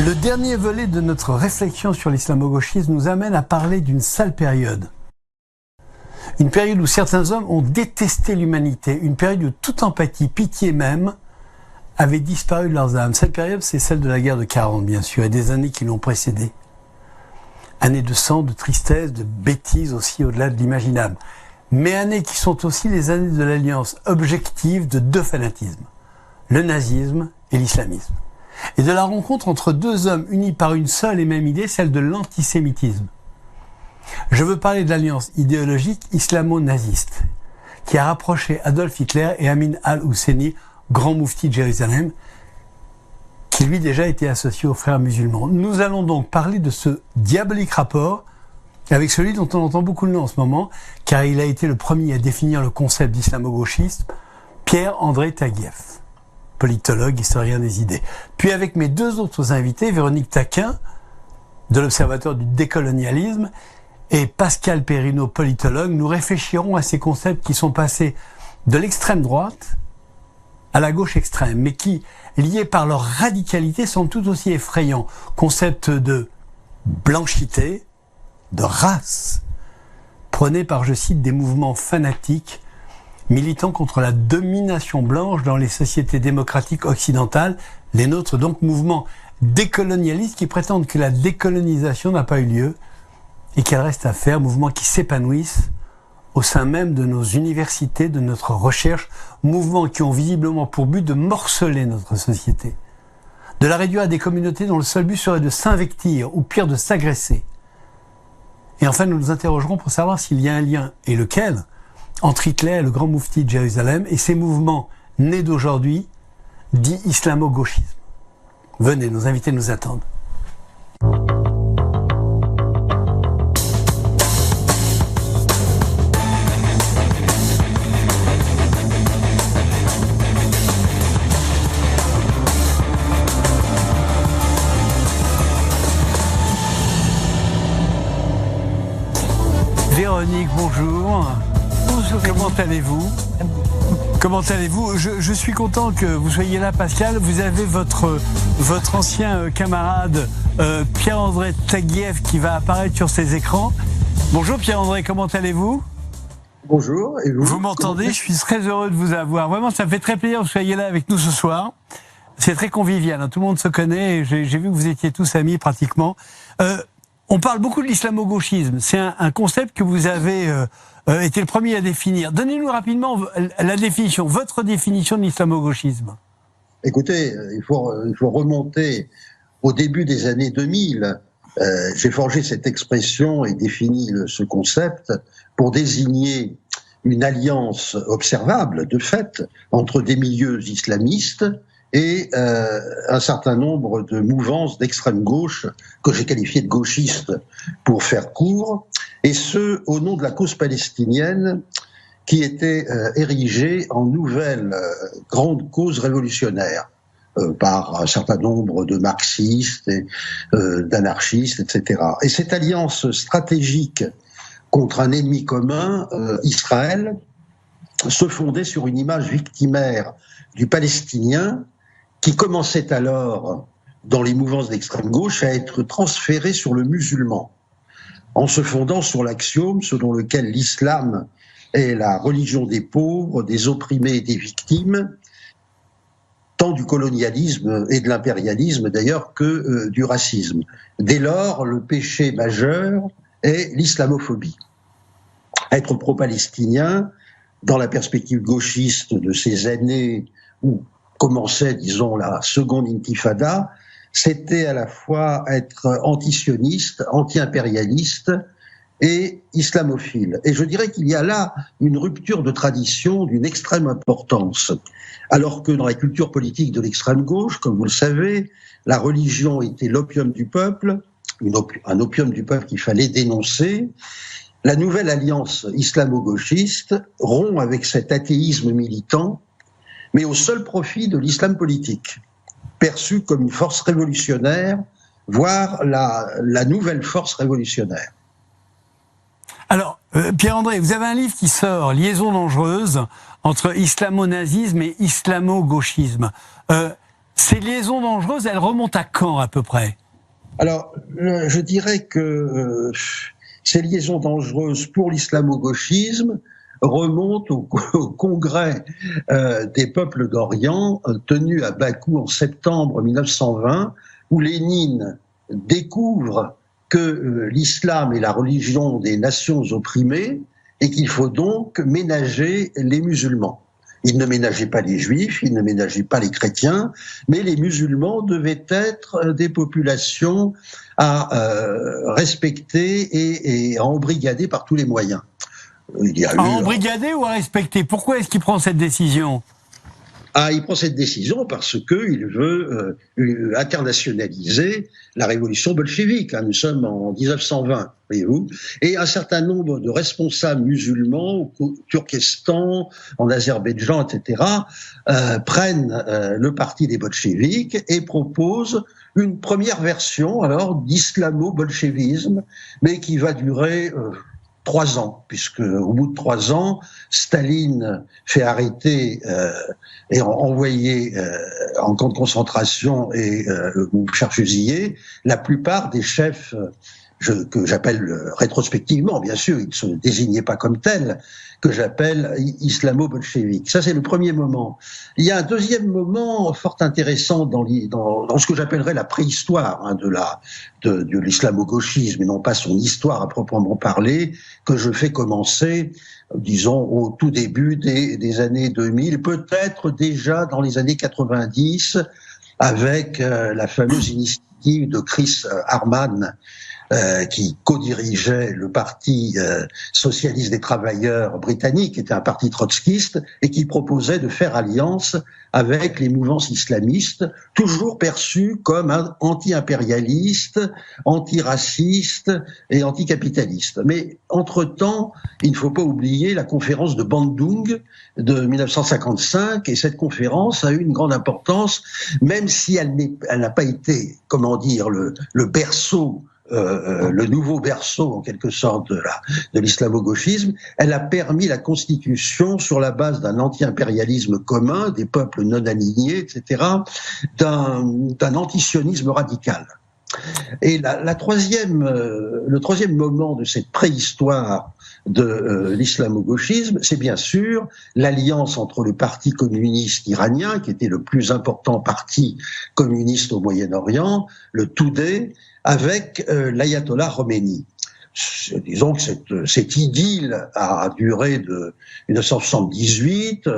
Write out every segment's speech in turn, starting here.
Le dernier volet de notre réflexion sur l'islamo-gauchisme nous amène à parler d'une sale période. Une période où certains hommes ont détesté l'humanité, une période où toute empathie, pitié même, avait disparu de leurs âmes. Cette période, c'est celle de la guerre de 40, bien sûr, et des années qui l'ont précédée. Années de sang, de tristesse, de bêtises aussi au-delà de l'imaginable. Mais années qui sont aussi les années de l'alliance objective de deux fanatismes, le nazisme et l'islamisme. Et de la rencontre entre deux hommes unis par une seule et même idée, celle de l'antisémitisme. Je veux parler de l'alliance idéologique islamo-naziste, qui a rapproché Adolf Hitler et Amin al-Husseini, grand moufti de Jérusalem, qui lui déjà était associé aux frères musulmans. Nous allons donc parler de ce diabolique rapport avec celui dont on entend beaucoup le nom en ce moment, car il a été le premier à définir le concept d'islamo-gauchisme, Pierre-André Taguieff, politologue, historien des idées. Puis avec mes deux autres invités, Véronique Taquin, de l'Observatoire du décolonialisme, et Pascal Perrineau, politologue, nous réfléchirons à ces concepts qui sont passés de l'extrême droite à la gauche extrême, mais qui, liés par leur radicalité, sont tout aussi effrayants. Concept de blanchité, de race, prôné par, je cite, des mouvements fanatiques militant contre la domination blanche dans les sociétés démocratiques occidentales, les nôtres donc, mouvements décolonialistes qui prétendent que la décolonisation n'a pas eu lieu et qu'elle reste à faire, mouvements qui s'épanouissent au sein même de nos universités, de notre recherche, mouvements qui ont visiblement pour but de morceler notre société, de la réduire à des communautés dont le seul but serait de s'invectir ou pire de s'agresser. Et enfin, nous nous interrogerons pour savoir s'il y a un lien, et lequel, entre Hitler, le grand moufti de Jérusalem, et ces mouvements nés d'aujourd'hui, dits islamo-gauchisme. Venez, nos invités nous attendent. Véronique, bonjour. Bonjour. Comment allez-vous ? Comment allez-vous ? Je suis content que vous soyez là, Pascal. Vous avez votre ancien camarade Pierre-André Taguieff qui va apparaître sur ces écrans. Bonjour Pierre-André, comment allez-vous ? Bonjour, et vous ? Vous m'entendez ? Je suis très heureux de vous avoir. Vraiment, ça me fait très plaisir que vous soyez là avec nous ce soir. C'est très convivial, hein. Tout le monde se connaît et j'ai vu que vous étiez tous amis pratiquement. On parle beaucoup de l'islamo-gauchisme. C'est un concept que vous avez été le premier à définir. Donnez-nous rapidement la définition, votre définition de l'islamo-gauchisme. Écoutez, il faut remonter au début des années 2000. J'ai forgé cette expression et défini ce concept pour désigner une alliance observable, de fait, entre des milieux islamistes et un certain nombre de mouvances d'extrême gauche que j'ai qualifiées de gauchistes pour faire court, et ce au nom de la cause palestinienne qui était érigée en nouvelle grande cause révolutionnaire par un certain nombre de marxistes et d'anarchistes, etc. Et cette alliance stratégique contre un ennemi commun, Israël, se fondait sur une image victimaire du Palestinien qui commençait alors, dans les mouvances d'extrême gauche, à être transféré sur le musulman, en se fondant sur l'axiome selon lequel l'islam est la religion des pauvres, des opprimés et des victimes, tant du colonialisme et de l'impérialisme d'ailleurs que du racisme. Dès lors, le péché majeur est l'islamophobie. Être pro-palestinien, dans la perspective gauchiste de ces années où commençait, disons, la seconde intifada, c'était à la fois être antisioniste, anti-impérialiste et islamophile. Et je dirais qu'il y a là une rupture de tradition d'une extrême importance. Alors que dans la culture politique de l'extrême gauche, comme vous le savez, la religion était l'opium du peuple, un opium du peuple qu'il fallait dénoncer. La nouvelle alliance islamo-gauchiste rompt avec cet athéisme militant, mais au seul profit de l'islam politique, perçu comme une force révolutionnaire, voire la nouvelle force révolutionnaire. Alors, Pierre-André, vous avez un livre qui sort, Liaison dangereuse, entre islamo-nazisme et islamo-gauchisme. Ces liaisons dangereuses, elles remontent à quand à peu près? Alors, je dirais que ces liaisons dangereuses pour l'islamo-gauchisme remontent au congrès des peuples d'Orient tenu à Bakou en septembre 1920, où Lénine découvre que l'islam est la religion des nations opprimées et qu'il faut donc ménager les musulmans. Il ne ménageait pas les juifs, il ne ménageait pas les chrétiens, mais les musulmans devaient être des populations à respecter et à embrigader par tous les moyens. Il y a à embrigader ou à respecter? Pourquoi est-ce qu'il prend cette décision? Il prend cette décision parce qu'il veut internationaliser la révolution bolchevique. Nous sommes en 1920, voyez-vous. Et un certain nombre de responsables musulmans au Turkestan, en Azerbaïdjan, etc., prennent le parti des bolcheviks et proposent une première version alors d'islamo-bolchevisme, mais qui va durer 3 ans, puisque au bout de 3 ans, Staline fait arrêter et envoyer en camp de concentration ou faire fusiller la plupart des chefs que j'appelle rétrospectivement, bien sûr, ils ne se désignaient pas comme tels, que j'appelle islamo-bolcheviques. Ça, c'est le premier moment. Il y a un deuxième moment fort intéressant dans ce que j'appellerais la préhistoire de l'islamo-gauchisme, et non pas son histoire à proprement parler, que je fais commencer, disons, au tout début des années 2000, peut-être déjà dans les années 90, avec la fameuse initiative de Chris Arman, qui co-dirigeait le parti socialiste des travailleurs britannique, qui était un parti trotskiste, et qui proposait de faire alliance avec les mouvances islamistes, toujours perçues comme anti-impérialistes, anti-racistes et anti-capitalistes. Mais entre-temps, il ne faut pas oublier la conférence de Bandung de 1955, et cette conférence a eu une grande importance, même si elle n'a pas été, comment dire, le berceau, le nouveau berceau en quelque sorte de l'islamo-gauchisme. Elle a permis la constitution sur la base d'un anti-impérialisme commun, des peuples non alignés, etc., d'un antisionisme radical. Et le troisième moment de cette préhistoire de l'islamo-gauchisme, c'est bien sûr l'alliance entre le parti communiste iranien, qui était le plus important parti communiste au Moyen-Orient, le Toudeh, avec l'ayatollah Khomeini. Disons que cette idylle a duré de 1978,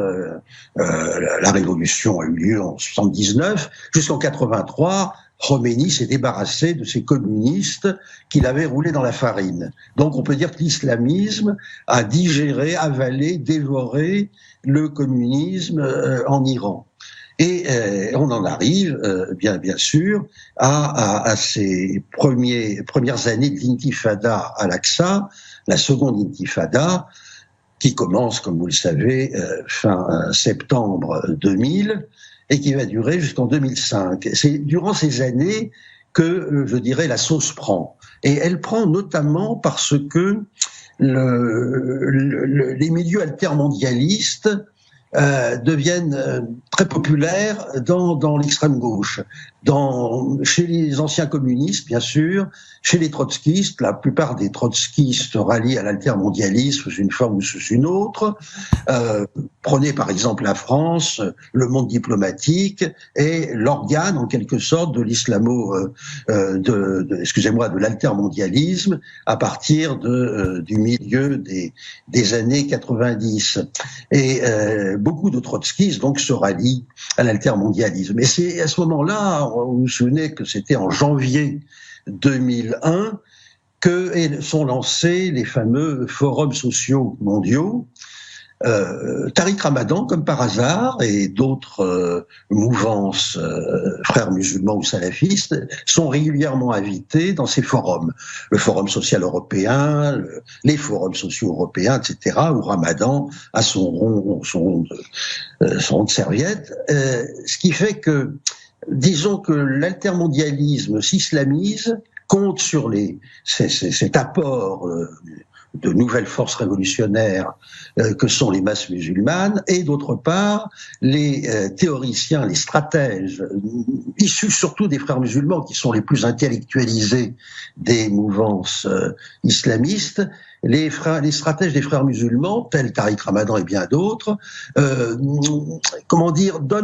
la révolution a eu lieu en 79, jusqu'en 83, Khomeini s'est débarrassé de ces communistes qu'il avait roulés dans la farine. Donc on peut dire que l'islamisme a digéré, avalé, dévoré le communisme en Iran. Et on en arrive, bien sûr, à ces premières années de l'intifada à l'Aqsa, la seconde intifada, qui commence, comme vous le savez, fin septembre 2000, et qui va durer jusqu'en 2005. C'est durant ces années que, je dirais, la sauce prend. Et elle prend notamment parce que les milieux altermondialistes deviennent très populaires dans l'extrême gauche, chez les anciens communistes, bien sûr, chez les trotskistes. La plupart des trotskistes rallient à l'altermondialisme sous une forme ou sous une autre. Prenez par exemple la France, le monde diplomatique est l'organe en quelque sorte de de l'altermondialisme à partir du milieu des années 90. Et beaucoup de trotskistes donc se rallient à l'altermondialisme. Et c'est à ce moment-là, vous vous souvenez que c'était en janvier 2001 que sont lancés les fameux forums sociaux mondiaux. Tariq Ramadan, comme par hasard, et d'autres mouvances, frères musulmans ou salafistes, sont régulièrement invités dans ces forums. Le Forum social européen, les forums sociaux européens, etc., où Ramadan a son rond de serviette. Ce qui fait que, disons que l'altermondialisme s'islamise, compte sur cet apport de nouvelles forces révolutionnaires que sont les masses musulmanes, et d'autre part les théoriciens, les stratèges, issus surtout des frères musulmans, qui sont les plus intellectualisés des mouvances islamistes. Les stratèges des frères musulmans, tels Tariq Ramadan et bien d'autres, donnent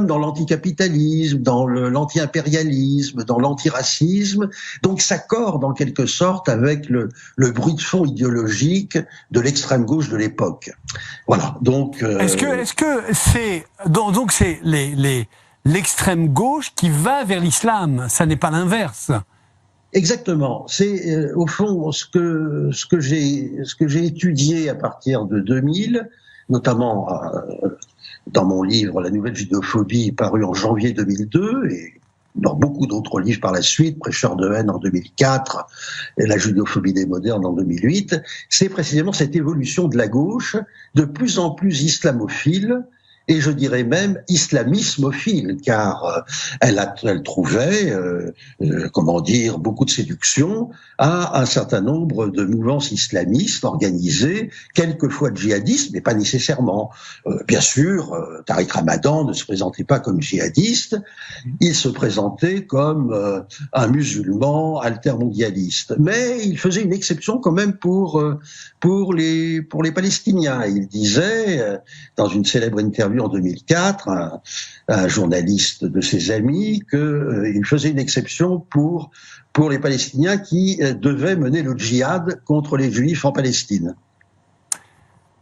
dans l'anticapitalisme, dans l'anti-impérialisme, dans l'antiracisme, donc s'accordent en quelque sorte avec le bruit de fond idéologique de l'extrême gauche de l'époque. Voilà. Donc est-ce que c'est l'extrême gauche qui va vers l'islam? Ça n'est pas l'inverse. Exactement. C'est au fond ce que j'ai étudié à partir de 2000, notamment dans mon livre La nouvelle judéophobie, paru en janvier 2002, et dans beaucoup d'autres livres par la suite, Prêcheurs de haine en 2004, et La judéophobie des modernes en 2008. C'est précisément cette évolution de la gauche, de plus en plus islamophile, et je dirais même islamismophile, car elle trouvait, beaucoup de séduction à un certain nombre de mouvances islamistes organisées, quelquefois djihadistes, mais pas nécessairement. Bien sûr, Tariq Ramadan ne se présentait pas comme djihadiste, il se présentait comme un musulman altermondialiste. Mais il faisait une exception quand même pour les Palestiniens. Il disait, dans une célèbre interview en 2004, un journaliste de ses amis, qu'il faisait une exception pour les Palestiniens qui devaient mener le djihad contre les Juifs en Palestine.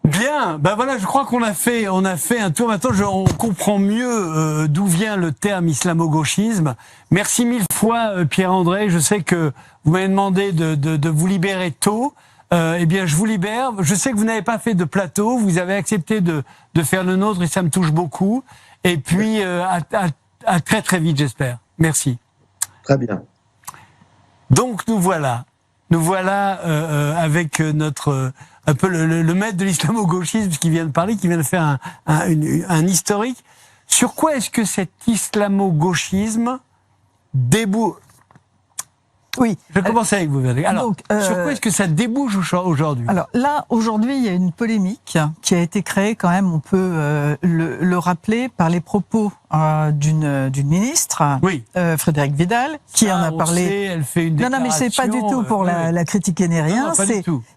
Bien, ben voilà, je crois qu'on a fait un tour. Maintenant, on comprend mieux d'où vient le terme islamo-gauchisme. Merci mille fois, Pierre-André. Je sais que vous m'avez demandé de vous libérer tôt. Eh bien, je vous libère. Je sais que vous n'avez pas fait de plateau. Vous avez accepté de faire le nôtre et ça me touche beaucoup. Et puis, à très très vite, j'espère. Merci. Très bien. Donc, nous voilà avec notre un peu le maître de l'islamo-gauchisme qui vient de parler, qui vient de faire un historique. Sur quoi est-ce que cet islamo-gauchisme débouche? Oui. Je commence avec vous. Alors, donc, sur quoi est-ce que ça débouche aujourd'hui? Alors là, aujourd'hui, il y a une polémique qui a été créée quand même, on peut le rappeler, par les propos d'une ministre, oui. Frédérique Vidal, qui en a parlé. Sait, elle fait une déclaration. Non, mais c'est pas du tout pour la critiquer ni rien.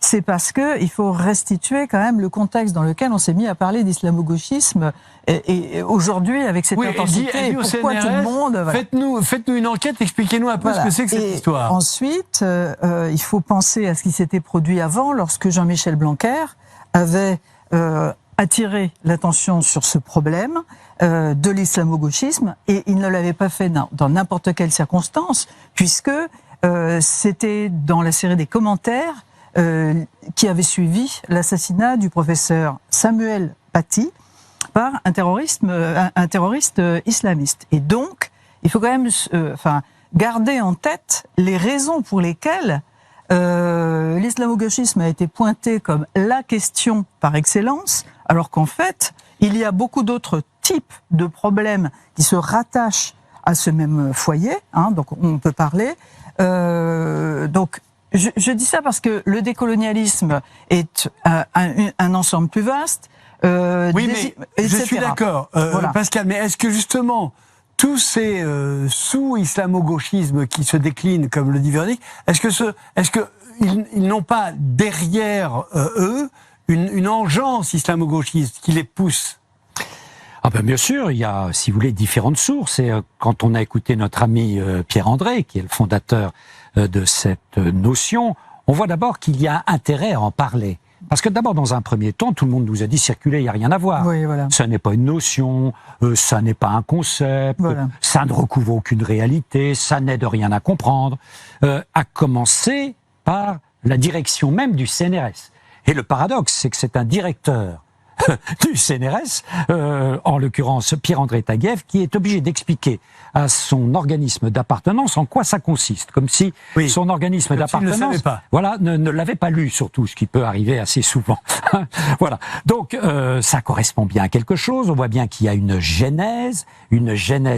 C'est parce que il faut restituer quand même le contexte dans lequel on s'est mis à parler d'islamo-gauchisme. Et aujourd'hui, avec cette intensité, elle dit pourquoi CNRS, tout le monde... Voilà. Faites-nous une enquête, expliquez-nous un peu ce que c'est que cette histoire. Ensuite, il faut penser à ce qui s'était produit avant, lorsque Jean-Michel Blanquer avait attiré l'attention sur ce problème de l'islamo-gauchisme, et il ne l'avait pas fait dans n'importe quelle circonstance, puisque c'était dans la série des commentaires qui avait suivi l'assassinat du professeur Samuel Paty, par un terroriste islamiste. Et donc, il faut quand même garder en tête les raisons pour lesquelles l'islamo-gauchisme a été pointé comme la question par excellence, alors qu'en fait, il y a beaucoup d'autres types de problèmes qui se rattachent à ce même foyer, donc on peut parler. Donc, je dis ça parce que le décolonialisme est un ensemble plus vaste. Oui, mais je suis d'accord, voilà. Pascal, mais est-ce que justement tous ces sous-islamo-gauchismes qui se déclinent, comme le dit Véronique, est-ce que ils n'ont pas derrière eux une engeance islamo-gauchiste qui les pousse? Ah ben bien sûr, il y a, si vous voulez, différentes sources. Et quand on a écouté notre ami Pierre-André, qui est le fondateur de cette notion, on voit d'abord qu'il y a intérêt à en parler. Parce que d'abord, dans un premier temps, tout le monde nous a dit circuler, il n'y a rien à voir. Oui, voilà. Ça n'est pas une notion, ça n'est pas un concept, voilà. Ça ne recouvre aucune réalité, ça n'aide rien à comprendre. À commencer par la direction même du CNRS. Et le paradoxe, c'est que c'est un directeur du CNRS, en l'occurrence Pierre-André Taguieff, qui est obligé d'expliquer à son organisme d'appartenance en quoi ça consiste, comme si son organisme d'appartenance ne l'avait pas lu, surtout, ce qui peut arriver assez souvent. Voilà. Donc ça correspond bien à quelque chose. On voit bien qu'il y a une genèse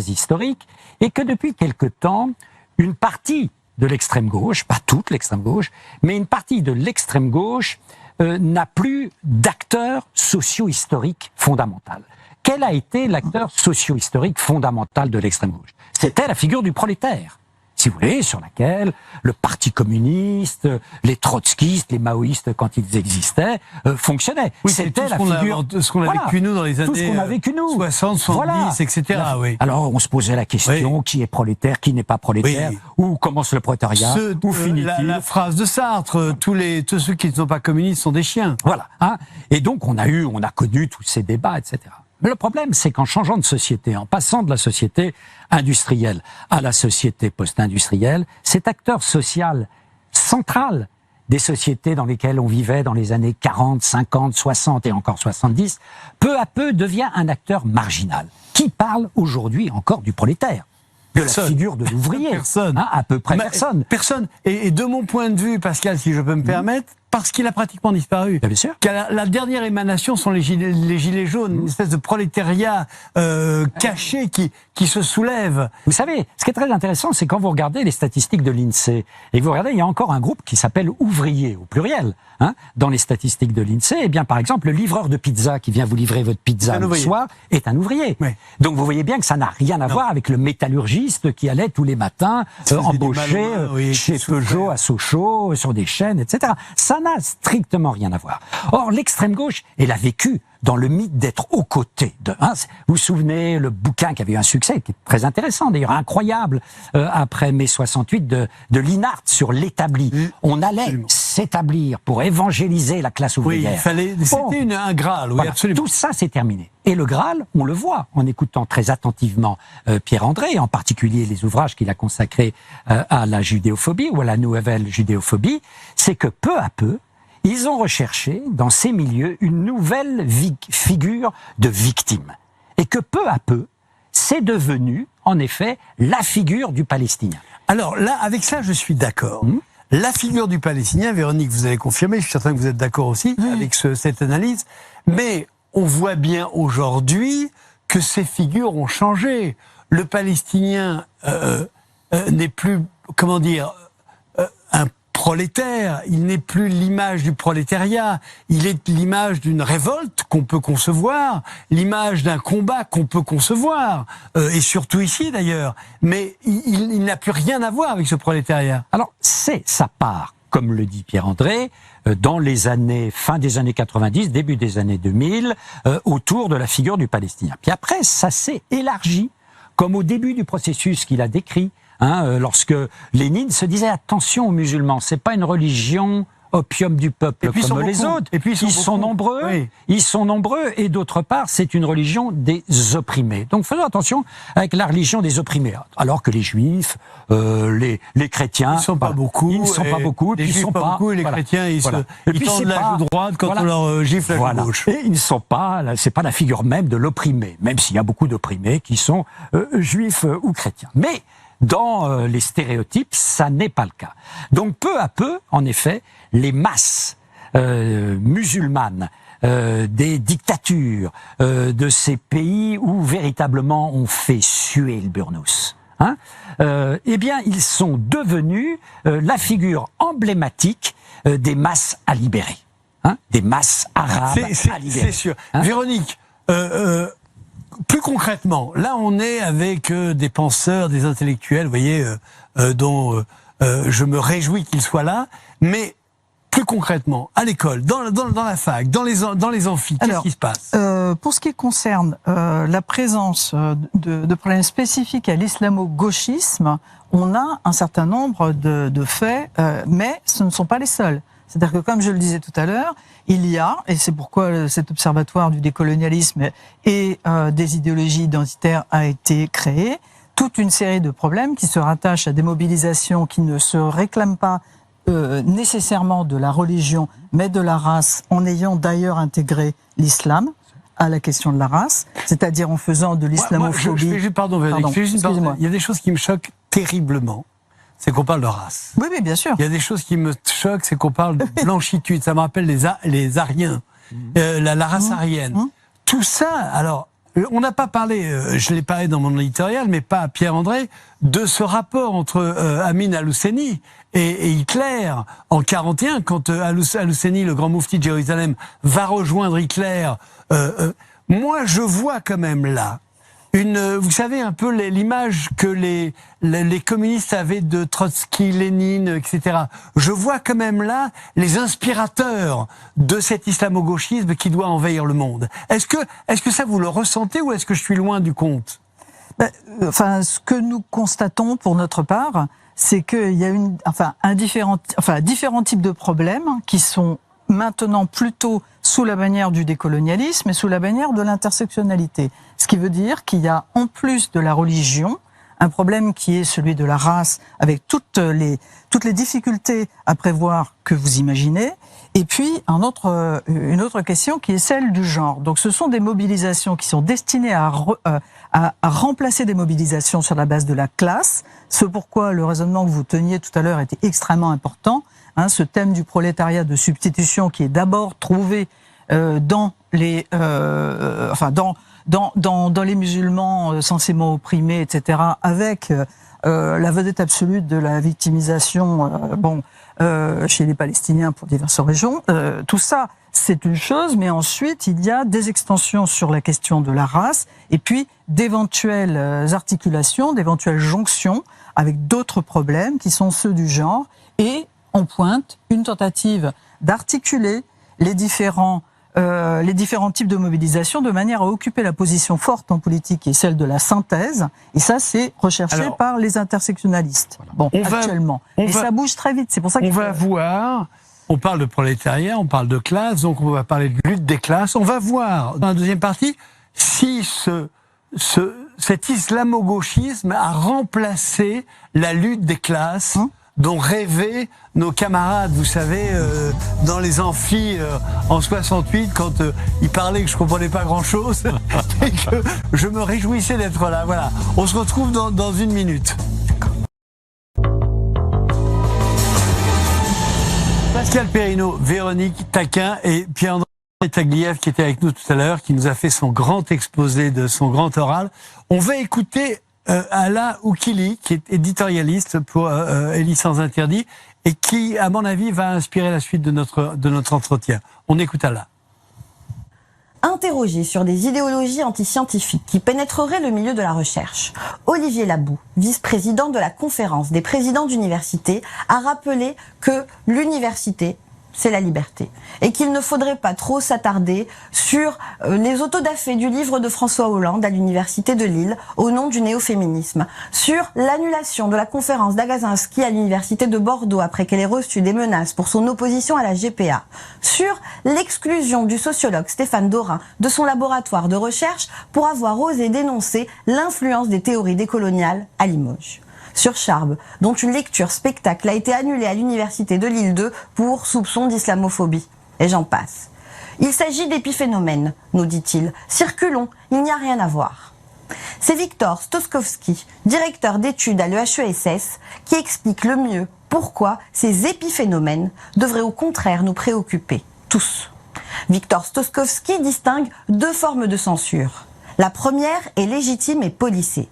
historique, et que depuis quelque temps, une partie de l'extrême gauche, pas toute l'extrême gauche, mais une partie de l'extrême gauche n'a plus d'acteur socio-historique fondamental. Quel a été l'acteur socio-historique fondamental de l'extrême gauche? C'était la figure du prolétaire, si vous voulez, sur laquelle le Parti communiste, les trotskistes, les maoïstes, quand ils existaient, fonctionnaient. Oui, c'était la figure... ce qu'on a vécu nous dans les tout ce qu'on a années vécu, nous. 60, 70, etc. Oui. Alors, on se posait la question, qui est prolétaire, qui n'est pas prolétaire, où commence le prolétariat, où finit-il? La phrase de Sartre, tous ceux qui ne sont pas communistes sont des chiens. Voilà. Hein. Et donc, on a connu tous ces débats, etc. Mais le problème, c'est qu'en changeant de société, en passant de la société industrielle à la société post-industrielle, cet acteur social central des sociétés dans lesquelles on vivait dans les années 40, 50, 60 et encore 70, peu à peu devient un acteur marginal. Qui parle aujourd'hui encore du prolétaire? De la figure de l'ouvrier? Personne. Hein, à peu près personne. Personne. Et de mon point de vue, Pascal, si je peux me permettre, parce qu'il a pratiquement disparu. Bien sûr. La dernière émanation sont les gilets jaunes, une espèce de prolétariat caché qui se soulève. Vous savez, ce qui est très intéressant, c'est quand vous regardez les statistiques de l'INSEE, et que vous regardez, il y a encore un groupe qui s'appelle ouvrier, au pluriel, hein, dans les statistiques de l'INSEE. Eh bien, par exemple, le livreur de pizza qui vient vous livrer votre pizza le soir est un ouvrier. Oui. Donc, vous voyez bien que ça n'a rien à voir avec le métallurgiste qui allait tous les matins embaucher chez Peugeot à Sochaux, sur des chaînes, etc. Ça n'a strictement rien à voir. Or, l'extrême gauche, elle a vécu dans le mythe d'être aux côtés de... Hein, vous vous souvenez, le bouquin qui avait eu un succès, qui est très intéressant, d'ailleurs incroyable, après mai 68, de Linhart sur l'établi. On allait s'établir pour évangéliser la classe ouvrière. Oui, il fallait... C'était un Graal, oui, voilà, absolument. Tout ça, c'est terminé. Et le Graal, on le voit en écoutant très attentivement Pierre-André, en particulier les ouvrages qu'il a consacrés à la judéophobie ou à la nouvelle judéophobie, c'est que peu à peu, ils ont recherché dans ces milieux une nouvelle figure de victime. Et que peu à peu, c'est devenu, en effet, la figure du Palestinien. Alors là, avec ça, je suis d'accord. La figure du Palestinien, Véronique, vous allez confirmer, je suis certain que vous êtes d'accord aussi avec cette analyse, mais on voit bien aujourd'hui que ces figures ont changé. Le Palestinien n'est plus, comment dire, un prolétaire, il n'est plus l'image du prolétariat, il est l'image d'une révolte qu'on peut concevoir, l'image d'un combat qu'on peut concevoir, et surtout ici d'ailleurs, mais il n'a plus rien à voir avec ce prolétariat. Alors, c'est sa part, comme le dit Pierre-André, dans les années, fin des années 90, début des années 2000, autour de la figure du Palestinien. Puis après, ça s'est élargi, comme au début du processus qu'il a décrit, hein, lorsque Lénine se disait attention aux musulmans, c'est pas une religion opium du peuple comme les autres. Et puis ils sont nombreux. Oui. Ils sont nombreux et d'autre part, c'est une religion des opprimés. Donc faisons attention avec la religion des opprimés. Alors que les juifs, les chrétiens, ils ne sont pas beaucoup. Ils ne sont pas beaucoup. Les juifs pas beaucoup et les chrétiens, ils tendent la joue droite quand on leur gifle la joue gauche. Et ils ne sont pas, c'est pas la figure même de l'opprimé, même s'il y a beaucoup d'opprimés qui sont juifs ou chrétiens. Mais dans les stéréotypes, ça n'est pas le cas. Donc peu à peu, en effet, les masses musulmanes des dictatures de ces pays où véritablement on fait suer le burnous, hein, eh bien, ils sont devenus la figure emblématique des masses à libérer, hein, des masses arabes à libérer. C'est sûr. Hein. Véronique, plus concrètement, là on est avec des penseurs, des intellectuels, vous voyez, dont je me réjouis qu'ils soient là, mais plus concrètement, à l'école, dans la fac, dans les amphis, qu'est-ce qui se passe? Pour ce qui concerne la présence de problèmes spécifiques à l'islamo-gauchisme, on a un certain nombre de faits, mais ce ne sont pas les seuls. C'est-à-dire que, comme je le disais tout à l'heure, il y a, et c'est pourquoi cet observatoire du décolonialisme et des idéologies identitaires a été créé, toute une série de problèmes qui se rattachent à des mobilisations qui ne se réclament pas nécessairement de la religion, mais de la race, en ayant d'ailleurs intégré l'islam à la question de la race, c'est-à-dire en faisant de l'islamophobie... Pardon, excusez-moi. Il y a des choses qui me choquent terriblement. C'est qu'on parle de race. Oui, bien sûr. Il y a des choses qui me choquent, c'est qu'on parle de blanchitude. Ça me rappelle les Ariens, la race aryenne. Tout ça, alors, on n'a pas parlé, je l'ai parlé dans mon éditorial, mais pas à Pierre-André, de ce rapport entre Amin al-Husseini et Hitler en 41, quand al-Husseini, le grand moufti de Jérusalem, va rejoindre Hitler. Moi, je vois quand même là vous savez un peu l'image que les communistes avaient de Trotsky, Lénine, etc. Je vois quand même là les inspirateurs de cet islamo-gauchisme qui doit envahir le monde. Est-ce que ça vous le ressentez ou est-ce que je suis loin du compte? Ce que nous constatons pour notre part, c'est qu'il y a différents types de problèmes qui sont maintenant plutôt sous la bannière du décolonialisme et sous la bannière de l'intersectionnalité. Ce qui veut dire qu'il y a, en plus de la religion, un problème qui est celui de la race, avec toutes les difficultés à prévoir que vous imaginez, et puis une autre question qui est celle du genre. Donc ce sont des mobilisations qui sont destinées à remplacer des mobilisations sur la base de la classe, ce pourquoi le raisonnement que vous teniez tout à l'heure était extrêmement important. Ce thème du prolétariat de substitution qui est d'abord trouvé dans les musulmans censément opprimés, etc., avec la vedette absolue de la victimisation chez les Palestiniens pour diverses raisons. Tout ça, c'est une chose, mais ensuite, il y a des extensions sur la question de la race, et puis d'éventuelles articulations, d'éventuelles jonctions avec d'autres problèmes qui sont ceux du genre, et on pointe une tentative d'articuler les différents types de mobilisation de manière à occuper la position forte en politique qui est celle de la synthèse, et ça c'est recherché par les intersectionnalistes. Bon, actuellement. Et ça bouge très vite, c'est pour ça qu'on va voir. On parle de prolétariat, on parle de classe, donc on va parler de lutte des classes. On va voir dans la deuxième partie si cet islamo-gauchisme a remplacé la lutte des classes dont rêvaient nos camarades, vous savez, dans les amphis en 68, quand ils parlaient que je comprenais pas grand-chose et que je me réjouissais d'être là. Voilà, on se retrouve dans une minute. Pascal Perrineau, Véronique Taquin et Pierre-André Taglieff qui était avec nous tout à l'heure, qui nous a fait son grand exposé de son grand oral. On va écouter Ala Oukili, qui est éditorialiste pour Elie sans interdit et qui, à mon avis, va inspirer la suite de notre entretien. On écoute Ala. Interrogé sur des idéologies antiscientifiques qui pénétreraient le milieu de la recherche, Olivier Labou, vice-président de la conférence des présidents d'université, a rappelé que l'université, c'est la liberté, et qu'il ne faudrait pas trop s'attarder sur les autodafés du livre de François Hollande à l'université de Lille au nom du néo-féminisme, sur l'annulation de la conférence d'Agazinski à l'université de Bordeaux après qu'elle ait reçu des menaces pour son opposition à la GPA, sur l'exclusion du sociologue Stéphane Dorin de son laboratoire de recherche pour avoir osé dénoncer l'influence des théories décoloniales à Limoges, sur Charb, dont une lecture spectacle a été annulée à l'université de Lille 2 pour soupçon d'islamophobie. Et j'en passe. Il s'agit d'épiphénomènes, nous dit-il. Circulons, il n'y a rien à voir. C'est Victor Stoskowski, directeur d'études à l'EHESS, qui explique le mieux pourquoi ces épiphénomènes devraient au contraire nous préoccuper, tous. Victor Stoskowski distingue deux formes de censure. La première est légitime et policée.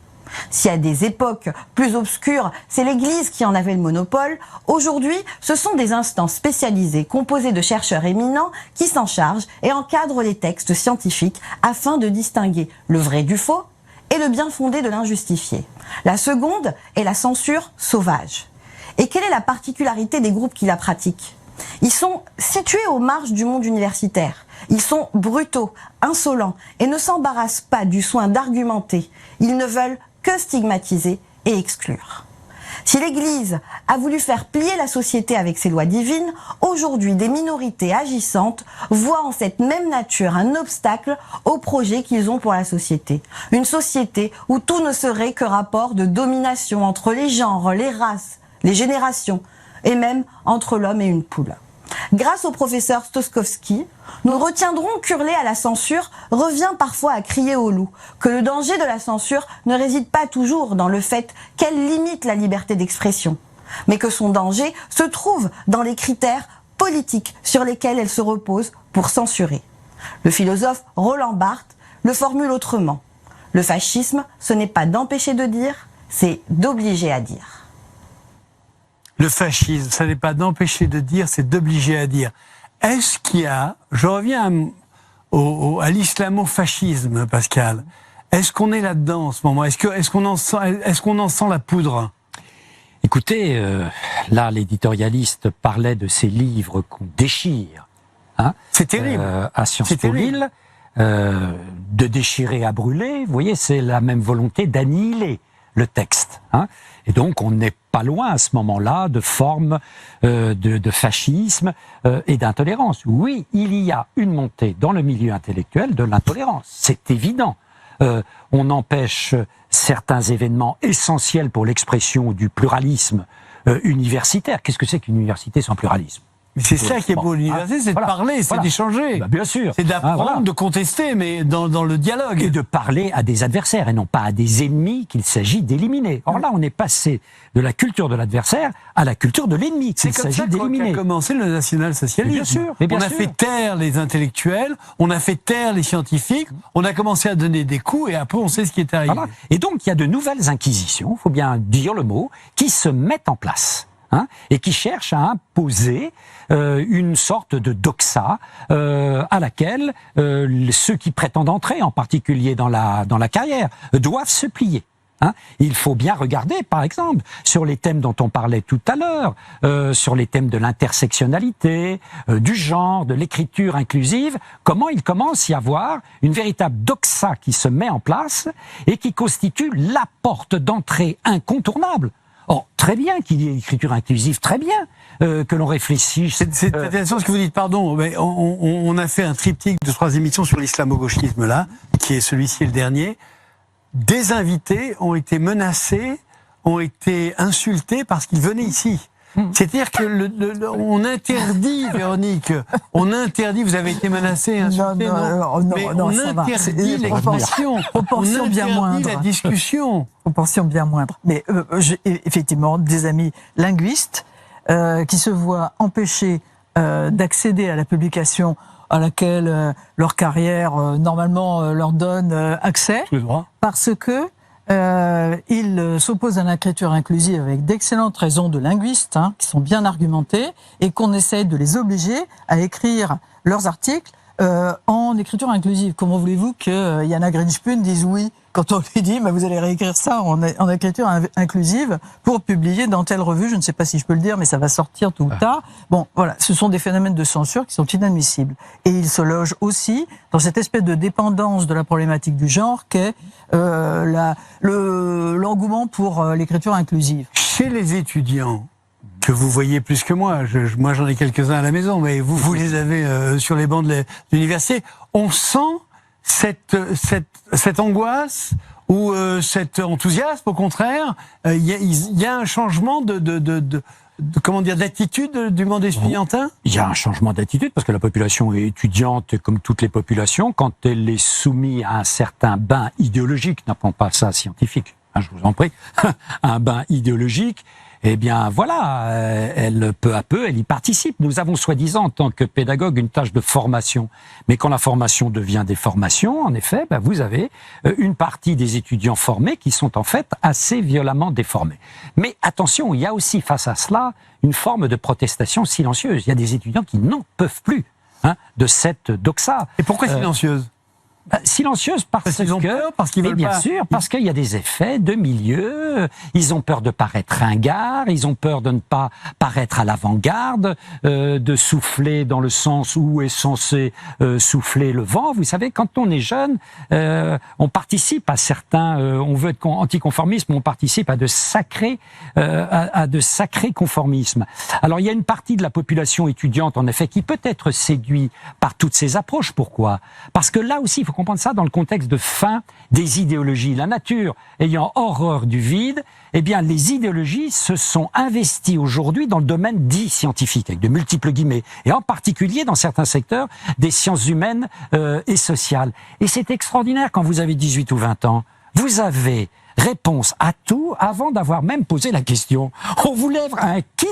Si à des époques plus obscures, c'est l'Église qui en avait le monopole, aujourd'hui, ce sont des instances spécialisées composées de chercheurs éminents qui s'en chargent et encadrent les textes scientifiques afin de distinguer le vrai du faux et le bien fondé de l'injustifié. La seconde est la censure sauvage. Et quelle est la particularité des groupes qui la pratiquent ? Ils sont situés aux marges du monde universitaire. Ils sont brutaux, insolents et ne s'embarrassent pas du soin d'argumenter. Ils ne veulent que stigmatiser et exclure. Si l'Église a voulu faire plier la société avec ses lois divines, aujourd'hui des minorités agissantes voient en cette même nature un obstacle au projet qu'ils ont pour la société. Une société où tout ne serait que rapport de domination entre les genres, les races, les générations, et même entre l'homme et une poule. Grâce au professeur Stoskowski, nous retiendrons qu'hurler à la censure revient parfois à crier au loup, que le danger de la censure ne réside pas toujours dans le fait qu'elle limite la liberté d'expression, mais que son danger se trouve dans les critères politiques sur lesquels elle se repose pour censurer. Le philosophe Roland Barthes le formule autrement. Le fascisme, ce n'est pas d'empêcher de dire, c'est d'obliger à dire. Le fascisme, ça n'est pas d'empêcher de dire, c'est d'obliger à dire. Est-ce qu'il y a, je reviens à l'islamo-fascisme, Pascal, est-ce qu'on est là-dedans en ce moment? Est-ce qu'on en sent la poudre? Écoutez, là, l'éditorialiste parlait de ces livres qu'on déchire. Hein, c'est terrible. À Sciences Po Lille, de déchirer à brûler, vous voyez, c'est la même volonté d'annihiler le texte. Hein. Et donc, on n'est pas loin à ce moment-là de formes de fascisme et d'intolérance. Oui, il y a une montée dans le milieu intellectuel de l'intolérance, c'est évident. On empêche certains événements essentiels pour l'expression du pluralisme universitaire. Qu'est-ce que c'est qu'une université sans pluralisme? C'est ça qui est beau, l'université, c'est de parler, c'est d'échanger. Bien sûr. C'est d'apprendre, de contester, mais dans le dialogue. Et de parler à des adversaires, et non pas à des ennemis qu'il s'agit d'éliminer. Or là, on est passé de la culture de l'adversaire à la culture de l'ennemi qu'il s'agit d'éliminer. C'est qu'a commencé le national-socialisme. Bien sûr. On a fait taire les intellectuels, on a fait taire les scientifiques, on a commencé à donner des coups, et après on sait ce qui est arrivé. Voilà. Et donc, il y a de nouvelles inquisitions, il faut bien dire le mot, qui se mettent en place. Hein, et qui cherche à imposer une sorte de doxa à laquelle ceux qui prétendent entrer, en particulier dans la carrière, doivent se plier. Hein. Il faut bien regarder, par exemple, sur les thèmes dont on parlait tout à l'heure, sur les thèmes de l'intersectionnalité, du genre, de l'écriture inclusive, comment il commence à y avoir une véritable doxa qui se met en place et qui constitue la porte d'entrée incontournable. Or, très bien qu'il y ait l'écriture inclusive, très bien que l'on réfléchisse. C'est intéressant ce que vous dites, pardon, mais on a fait un triptyque de 3 émissions sur l'islamo-gauchisme là, qui est celui-ci le dernier. Des invités ont été menacés, ont été insultés parce qu'ils venaient ici. C'est-à-dire que on interdit, Véronique, on interdit, vous avez été menacé, insulté, mais on interdit l'expression, on interdit la discussion. Proportion bien moindre. Mais effectivement, des amis linguistes qui se voient empêchés d'accéder à la publication à laquelle leur carrière normalement leur donne accès, parce que ils s'opposent à l'écriture inclusive avec d'excellentes raisons de linguistes qui sont bien argumentées et qu'on essaye de les obliger à écrire leurs articles en écriture inclusive. Comment voulez-vous que Yana Grinspun dise oui quand on lui dit vous allez réécrire ça en écriture inclusive pour publier dans telle revue, je ne sais pas si je peux le dire, mais ça va sortir tôt ou tard. Bon, voilà, ce sont des phénomènes de censure qui sont inadmissibles. Et ils se logent aussi dans cette espèce de dépendance de la problématique du genre qu'est l'engouement pour l'écriture inclusive. Chez les étudiants, que vous voyez plus que moi, moi j'en ai quelques-uns à la maison, mais vous les avez sur les bancs de l'université, on sent cette angoisse ou cet enthousiasme, au contraire, il y a un changement comment dire, d'attitude du monde estudiantin? Il y a un changement d'attitude parce que la population étudiante, comme toutes les populations, quand elle est soumise à un certain bain idéologique, n'appelons pas ça scientifique, je vous en prie, un bain idéologique, eh bien voilà, elle peu à peu, elle y participe. Nous avons soi-disant en tant que pédagogue une tâche de formation, mais quand la formation devient des formations, en effet, vous avez une partie des étudiants formés qui sont en fait assez violemment déformés. Mais attention, il y a aussi face à cela une forme de protestation silencieuse. Il y a des étudiants qui n'en peuvent plus de cette doxa. Et pourquoi silencieuse? Silencieuse parce qu'ils ont peur, parce qu'ils veulent bien sûr, parce qu'il y a des effets de milieu. Ils ont peur de paraître ringards, ils ont peur de ne pas paraître à l'avant-garde, de souffler dans le sens où est censé souffler le vent. Vous savez, quand on est jeune, on participe à certains, on veut être anticonformisme, on participe à de sacrés conformismes. Alors il y a une partie de la population étudiante, en effet, qui peut être séduite par toutes ces approches. Pourquoi? Parce que là aussi, il faut comprendre ça dans le contexte de fin des idéologies. La nature ayant horreur du vide, eh bien, les idéologies se sont investies aujourd'hui dans le domaine dit scientifique, avec de multiples guillemets, et en particulier dans certains secteurs des sciences humaines et sociales. Et c'est extraordinaire quand vous avez 18 ou 20 ans. Vous avez réponse à tout avant d'avoir même posé la question. On vous lève un kit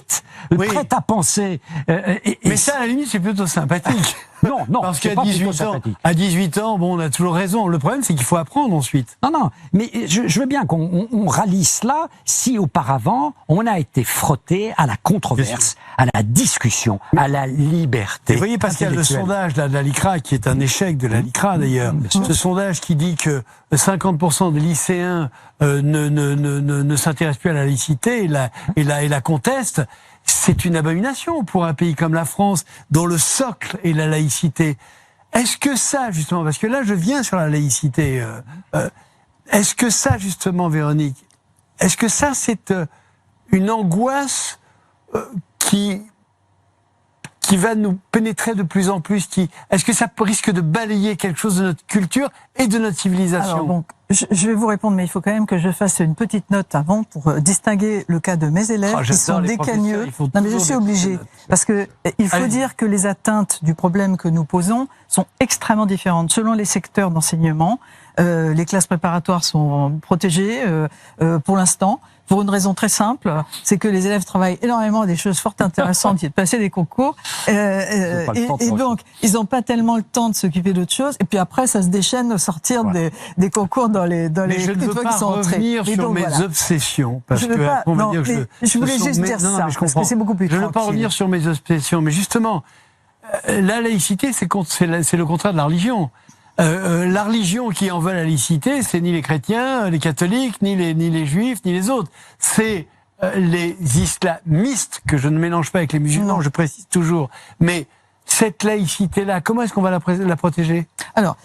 prête à penser. Mais ça, à la limite, c'est plutôt sympathique. Non, parce c'est qu'à pas plutôt 18 ans, sympathique. à 18 ans, bon, on a toujours raison. Le problème, c'est qu'il faut apprendre ensuite. Non, mais je veux bien qu'on rallie cela si auparavant on a été frotté à la controverse, à la discussion, à la liberté. Vous voyez, Pascal, le sondage là, de la LICRA, qui est un échec de la LICRA d'ailleurs, ce sondage qui dit que 50% des lycéens ne s'intéressent plus à la laïcité et la contestent, c'est une abomination pour un pays comme la France, dont le socle est la laïcité. Est-ce que ça, justement, parce que là, je viens sur la laïcité, est-ce que ça, justement, Véronique, est-ce que ça, c'est une angoisse qui va nous pénétrer de plus en plus? Est-ce que ça risque de balayer quelque chose de notre culture et de notre civilisation? Alors, donc, je vais vous répondre, mais il faut quand même que je fasse une petite note avant pour distinguer le cas de mes élèves qui sont décagneux. Non, mais je suis obligée. Parce que il faut dire que les atteintes du problème que nous posons sont extrêmement différentes selon les secteurs d'enseignement. Les classes préparatoires sont protégées pour l'instant. Pour une raison très simple, c'est que les élèves travaillent énormément à des choses fort intéressantes, qui est de passer des concours, et donc ils n'ont pas tellement le temps de s'occuper d'autres choses. Et puis après, ça se déchaîne au sortir des concours dans les je ne veux pas revenir sur mes obsessions, parce je voulais juste dire ça, parce que c'est beaucoup plus tranquille. Je ne veux pas revenir sur mes obsessions, mais justement, la laïcité, c'est le contraire de la religion. La religion qui en veut la laïcité, c'est ni les chrétiens, les catholiques, ni les juifs, ni les autres. C'est les islamistes, que je ne mélange pas avec les musulmans, je précise toujours. Mais cette laïcité-là, comment est-ce qu'on va la protéger? Alors,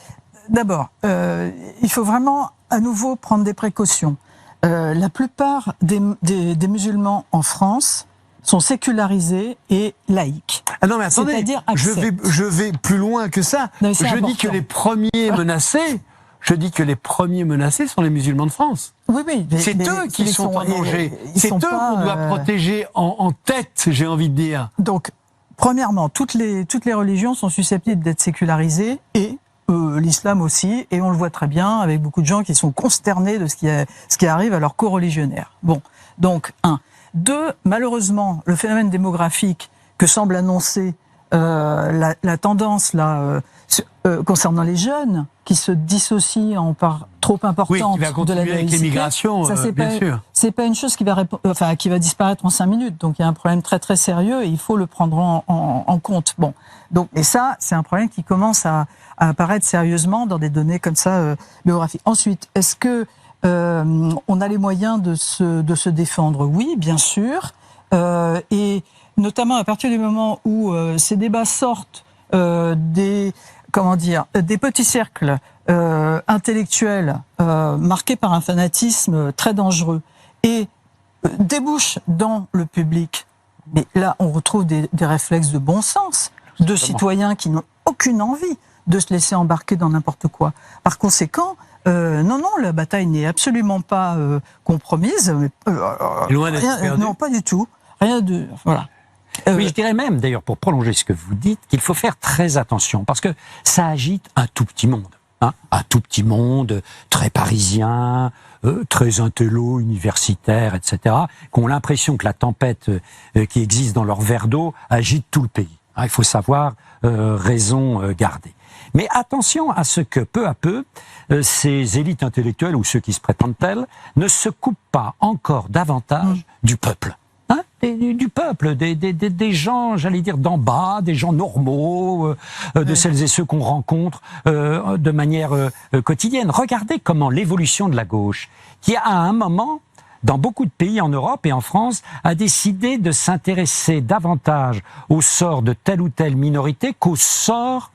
d'abord, il faut vraiment à nouveau prendre des précautions. La plupart des musulmans en France sont sécularisés et laïques. Ah non, mais attendez, je vais plus loin que ça. Non, je dis que les premiers menacés, sont les musulmans de France. Oui, c'est eux qui sont en danger. C'est eux qu'on doit protéger en tête, j'ai envie de dire. Donc, premièrement, toutes les religions sont susceptibles d'être sécularisées et l'islam aussi, et on le voit très bien avec beaucoup de gens qui sont consternés de ce qui arrive à leurs co-religionnaires. Bon, donc, 1. 2, malheureusement, le phénomène démographique que semble annoncer la tendance là concernant les jeunes qui se dissocient en part trop importante qui va de la laïcité. Avec l'immigration, bien sûr. C'est pas une chose qui va disparaître en 5 minutes. Donc il y a un problème très très sérieux et il faut le prendre en compte. Bon, donc et ça c'est un problème qui commence à apparaître sérieusement dans des données comme ça biographiques. Ensuite, est-ce que on a les moyens de se défendre? Oui, bien sûr. Et notamment à partir du moment où ces débats sortent des petits cercles intellectuels marqués par un fanatisme très dangereux et débouchent dans le public. Mais là, on retrouve des réflexes de bon sens de citoyens qui n'ont aucune envie de se laisser embarquer dans n'importe quoi. Par conséquent, non, la bataille n'est absolument pas compromise. Loin d'être perdue. Non, pas du tout. Rien de... Voilà. Oui, je dirais même, d'ailleurs, pour prolonger ce que vous dites, qu'il faut faire très attention, parce que ça agite un tout petit monde. Un tout petit monde, très parisien, très intello, universitaire, etc., qui ont l'impression que la tempête qui existe dans leur verre d'eau agite tout le pays. Il faut savoir raison garder. Mais attention à ce que, peu à peu, ces élites intellectuelles, ou ceux qui se prétendent tels, ne se coupent pas encore davantage du peuple. Du peuple, des gens, j'allais dire, d'en bas, des gens normaux, de celles et ceux qu'on rencontre de manière quotidienne. Regardez comment l'évolution de la gauche, qui à un moment, dans beaucoup de pays en Europe et en France, a décidé de s'intéresser davantage au sort de telle ou telle minorité qu'au sort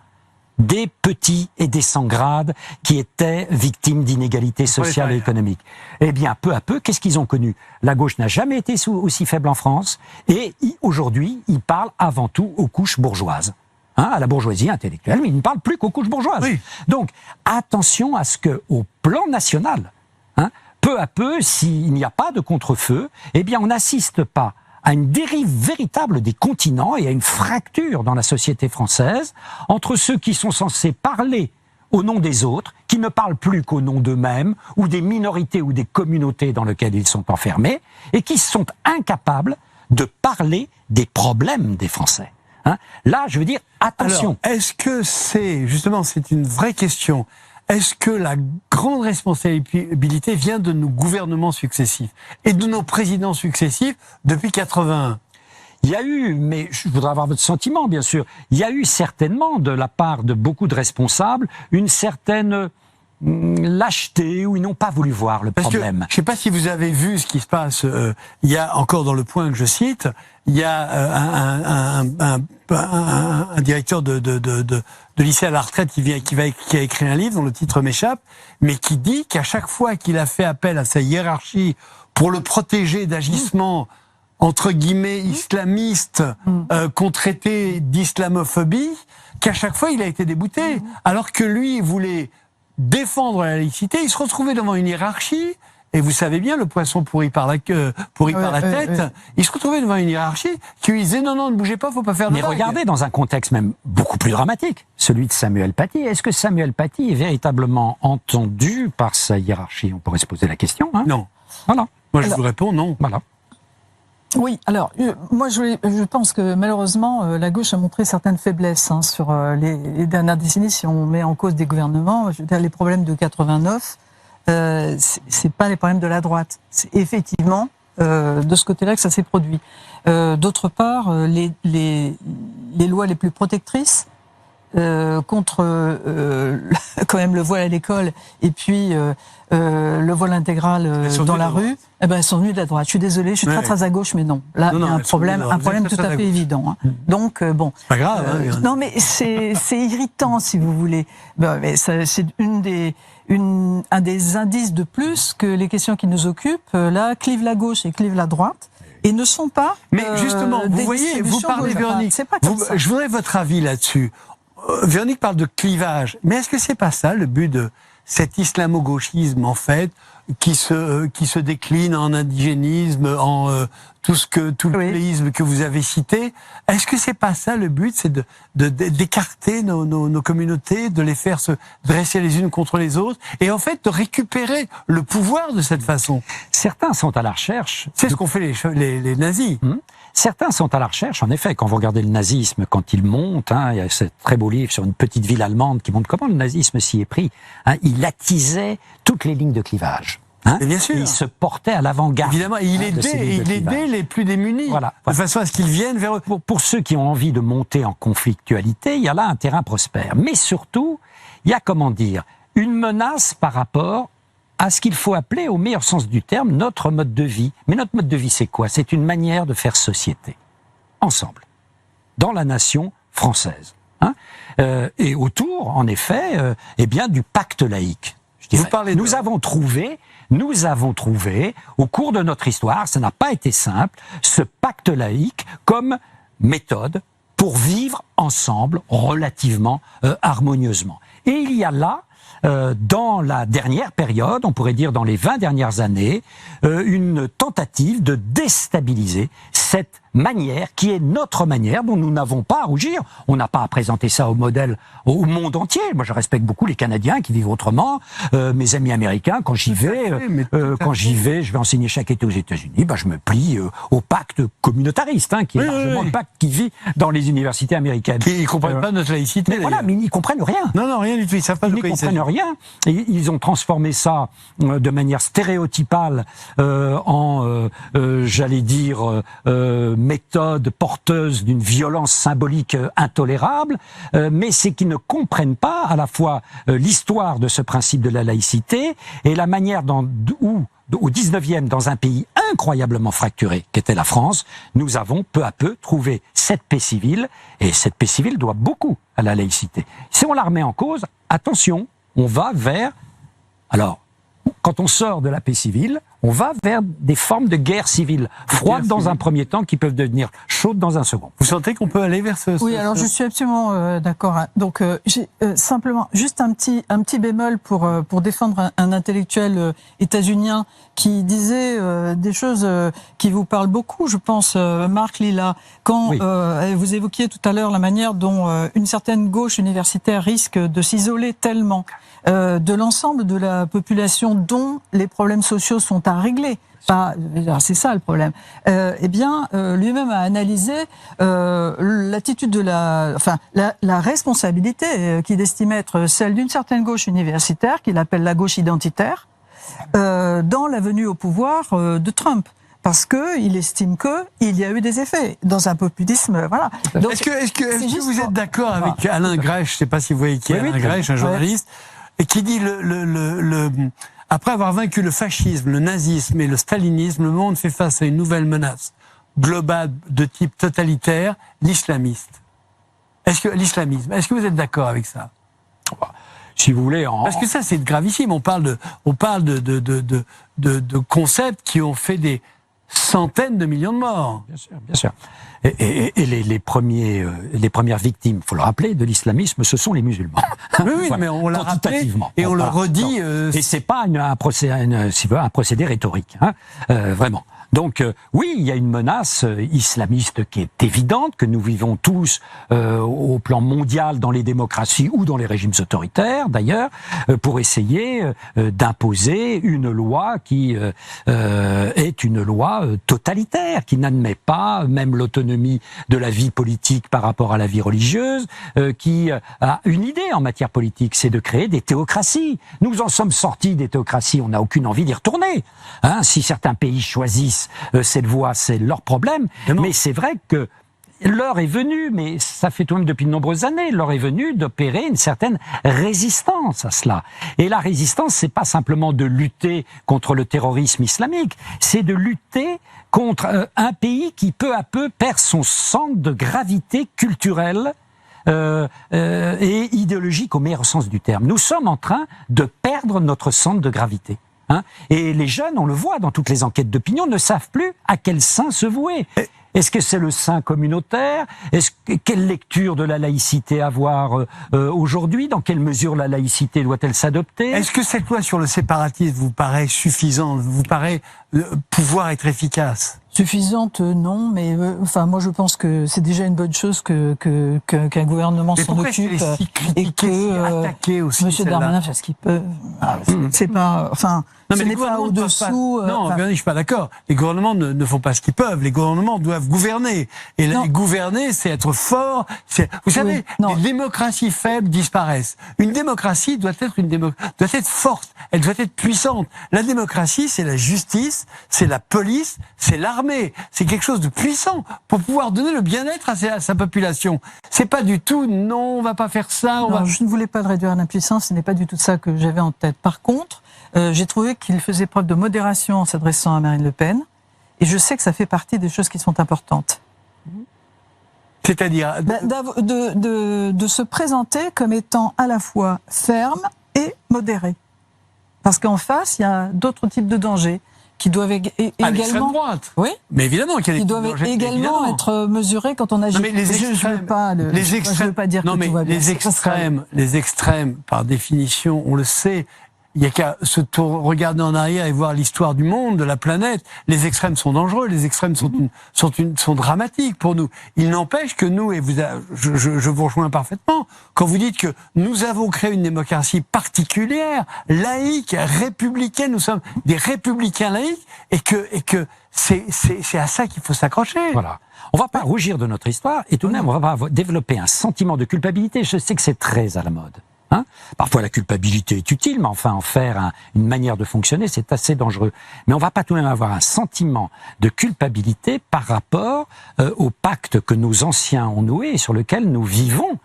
des petits et des sans-grades qui étaient victimes d'inégalités sociales et économiques. Eh bien, peu à peu, qu'est-ce qu'ils ont connu? La gauche n'a jamais été aussi faible en France, et aujourd'hui, ils parlent avant tout aux couches bourgeoises. À la bourgeoisie intellectuelle, mais ils ne parlent plus qu'aux couches bourgeoises. Oui. Donc, attention à ce que, au plan national, peu à peu, s'il n'y a pas de contre-feu, eh bien, on n'assiste pas à une dérive véritable des continents et à une fracture dans la société française entre ceux qui sont censés parler au nom des autres, qui ne parlent plus qu'au nom d'eux-mêmes, ou des minorités ou des communautés dans lesquelles ils sont enfermés, et qui sont incapables de parler des problèmes des Français. Hein? Là, je veux dire, attention. Alors, est-ce que c'est une vraie question, est-ce que la grande responsabilité vient de nos gouvernements successifs et de nos présidents successifs depuis 81 ? Il y a eu, mais je voudrais avoir votre sentiment, bien sûr, il y a eu certainement, de la part de beaucoup de responsables, une certaine lâcheté, où ils n'ont pas voulu voir le problème. Je ne sais pas si vous avez vu ce qui se passe, il y a encore dans Le Point que je cite, il y a un directeur de lycée à la retraite qui a écrit un livre dont le titre m'échappe, mais qui dit qu'à chaque fois qu'il a fait appel à sa hiérarchie pour le protéger d'agissements entre guillemets islamistes qu'on traitait d'islamophobie, qu'à chaque fois il a été débouté, alors que lui voulait défendre la laïcité, il se retrouvait devant une hiérarchie, et vous savez bien, le poisson pourri par la queue, pourri par la tête, il se retrouvait devant une hiérarchie qui lui disait non, ne bougez pas, faut pas faire de Mais regardez, dans un contexte même beaucoup plus dramatique, celui de Samuel Paty, est-ce que Samuel Paty est véritablement entendu par sa hiérarchie? On pourrait se poser la question. Hein? Non. Voilà. Moi je vous réponds non. Voilà. Oui, alors, moi je pense que malheureusement, la gauche a montré certaines faiblesses sur les dernières décennies. Si on met en cause des gouvernements, je veux dire, les problèmes de 89, c'est pas les problèmes de la droite. C'est effectivement de ce côté-là que ça s'est produit. D'autre part, les lois les plus protectrices contre quand même le voile à l'école et puis le voile intégral dans la rue, elles sont venues de la droite. Je suis désolée, je suis très à gauche, mais non. Là, il y a un problème tout à fait évident. Hein. Donc, bon. Pas grave. Non, mais c'est irritant, si vous voulez. Mais c'est un des indices de plus que les questions qui nous occupent, là, clivent la gauche et clivent la droite. Et ne sont pas. Mais justement, vous voyez, vous parlez, Véronique. C'est pas comme ça. Je voudrais votre avis là-dessus. Véronique parle de clivage, mais est-ce que c'est pas ça le but de cet islamo-gauchisme en fait, qui se décline en indigénisme, en tout le pléisme que vous avez cité? Est-ce que c'est pas ça le but, c'est d'écarter nos communautés, de les faire se dresser les unes contre les autres, et en fait de récupérer le pouvoir de cette façon? Certains sont à la recherche. C'est ce qu'ont fait les nazis. Certains sont à la recherche, en effet, quand vous regardez le nazisme, quand il monte, il y a ce très beau livre sur une petite ville allemande qui montre comment le nazisme s'y est pris. Il attisait toutes les lignes de clivage. Bien sûr. Il se portait à l'avant-garde. Évidemment, et il aidait les plus démunis, de façon à ce qu'ils viennent vers eux. Pour ceux qui ont envie de monter en conflictualité, il y a là un terrain prospère. Mais surtout, il y a, comment dire, une menace par rapport à ce qu'il faut appeler, au meilleur sens du terme, notre mode de vie. Mais notre mode de vie, c'est quoi? C'est une manière de faire société. Ensemble. Dans la nation française. Et autour, en effet, du pacte laïque. Vous parlez nous avons trouvé, au cours de notre histoire, ça n'a pas été simple, ce pacte laïque comme méthode pour vivre ensemble relativement harmonieusement. Et il y a là, dans la dernière période, on pourrait dire dans les 20 dernières années, une tentative de déstabiliser cette manière qui est notre manière, dont nous n'avons pas à rougir. On n'a pas à présenter ça au modèle au monde entier. Moi, je respecte beaucoup les Canadiens qui vivent autrement. Mes amis américains, quand j'y vais, je vais enseigner chaque été aux États-Unis, je me plie au pacte communautariste, qui est largement le pacte qui vit dans les universités américaines. Ils ne comprennent pas notre laïcité. Mais ils n'y comprennent rien. Non, rien du tout. Ils savent pas de quoi il s'agit. Ils ne comprennent rien. Et ils ont transformé ça de manière stéréotypale en, j'allais dire, méthode porteuse d'une violence symbolique intolérable, mais c'est qu'ils ne comprennent pas à la fois l'histoire de ce principe de la laïcité et la manière où, au 19e, dans un pays incroyablement fracturé qu'était la France, nous avons peu à peu trouvé cette paix civile, et cette paix civile doit beaucoup à la laïcité. Si on la remet en cause, attention, on va vers... Alors, quand on sort de la paix civile, on va vers des formes de guerre civile, froides dans un premier temps, qui peuvent devenir chaudes dans un second. Vous sentez qu'on peut aller vers ce... Oui, alors je suis absolument d'accord. Donc, j'ai simplement juste un petit bémol pour défendre un intellectuel états-unien qui disait des choses qui vous parlent beaucoup, je pense, Marc Lilla, quand vous évoquiez tout à l'heure la manière dont une certaine gauche universitaire risque de s'isoler tellement de l'ensemble de la population dont les problèmes sociaux sont à régler. C'est ça le problème. Lui-même a analysé l'attitude de la responsabilité qu'il estimait être celle d'une certaine gauche universitaire, qu'il appelle la gauche identitaire, dans la venue au pouvoir de Trump. Parce qu'il estime qu'il y a eu des effets dans un populisme. Voilà. Donc, est-ce que vous êtes d'accord avec Alain Grèche, je ne sais pas si vous voyez qui est Alain Grèche, un journaliste, et qui dit après avoir vaincu le fascisme, le nazisme et le stalinisme, le monde fait face à une nouvelle menace globale de type totalitaire, l'islamisme. Est-ce que vous êtes d'accord avec ça? Si vous voulez, parce que ça c'est gravissime. On parle de concepts qui ont fait des centaines de millions de morts. Bien sûr, bien sûr. Et les premières victimes, faut le rappeler, de l'islamisme, ce sont les musulmans. Oui, mais on l'a rappelé et on le redit. Et c'est pas un procédé rhétorique, hein, vraiment. Donc oui, il y a une menace islamiste qui est évidente, que nous vivons tous au plan mondial dans les démocraties ou dans les régimes autoritaires d'ailleurs, pour essayer d'imposer une loi qui est une loi totalitaire, qui n'admet pas même l'autonomie de la vie politique par rapport à la vie religieuse, qui a une idée en matière politique, c'est de créer des théocraties. Nous en sommes sortis des théocraties, on n'a aucune envie d'y retourner. Hein, si certains pays choisissent cette voie, c'est leur problème. Mais c'est vrai que l'heure est venue, mais ça fait tout de même depuis de nombreuses années, l'heure est venue d'opérer une certaine résistance à cela. Et la résistance, c'est pas simplement de lutter contre le terrorisme islamique, c'est de lutter contre un pays qui peu à peu perd son centre de gravité culturelle et idéologique au meilleur sens du terme. Nous sommes en train de perdre notre centre de gravité. Hein, et les jeunes, on le voit dans toutes les enquêtes d'opinion, ne savent plus à quel sein se vouer. Est-ce que c'est le sein communautaire? Quelle lecture de la laïcité avoir aujourd'hui? Dans quelle mesure la laïcité doit-elle s'adopter? Est-ce que cette loi sur le séparatisme vous paraît suffisante, vous paraît pouvoir être efficace? Suffisante, non, mais moi je pense que c'est déjà une bonne chose qu'un gouvernement s'en occupe et que Monsieur Darmanin fasse ce qu'il peut. C'est pas, non, ce n'est pas au-dessous. Non, je suis pas d'accord. Les gouvernements ne font pas ce qu'ils peuvent. Les gouvernements doivent gouverner. Et gouverner, c'est être fort. Vous savez, les démocraties faibles disparaissent. Une démocratie doit être forte. Elle doit être puissante. La démocratie, c'est la justice, c'est la police, c'est l'armée. C'est quelque chose de puissant pour pouvoir donner le bien-être à sa population. C'est pas du tout, non, on va pas faire ça. Je ne voulais pas le réduire à l'impuissance, ce n'est pas du tout ça que j'avais en tête. Par contre, j'ai trouvé qu'il faisait preuve de modération en s'adressant à Marine Le Pen, et je sais que ça fait partie des choses qui sont importantes. C'est-à-dire de se présenter comme étant à la fois ferme et modéré. Parce qu'en face, il y a d'autres types de dangers qui doivent également, droite. Oui, mais évidemment, qui doivent également être mesurés quand on agit. Mais je veux pas dire que tout va bien. Les extrêmes, par définition, on le sait. Il n'y a qu'à regarder en arrière et voir l'histoire du monde, de la planète. Les extrêmes sont dangereux, les extrêmes sont dramatiques pour nous. Il n'empêche que nous, et je vous rejoins parfaitement, quand vous dites que nous avons créé une démocratie particulière, laïque, républicaine, nous sommes des républicains laïques, et que c'est à ça qu'il faut s'accrocher. Voilà. On va pas rougir de notre histoire, et tout de même, on va pas développer un sentiment de culpabilité. Je sais que c'est très à la mode. Hein, parfois la culpabilité est utile, mais enfin en faire une manière de fonctionner, c'est assez dangereux. Mais on va pas tout de même avoir un sentiment de culpabilité par rapport au pacte que nos anciens ont noué et sur lequel nous vivons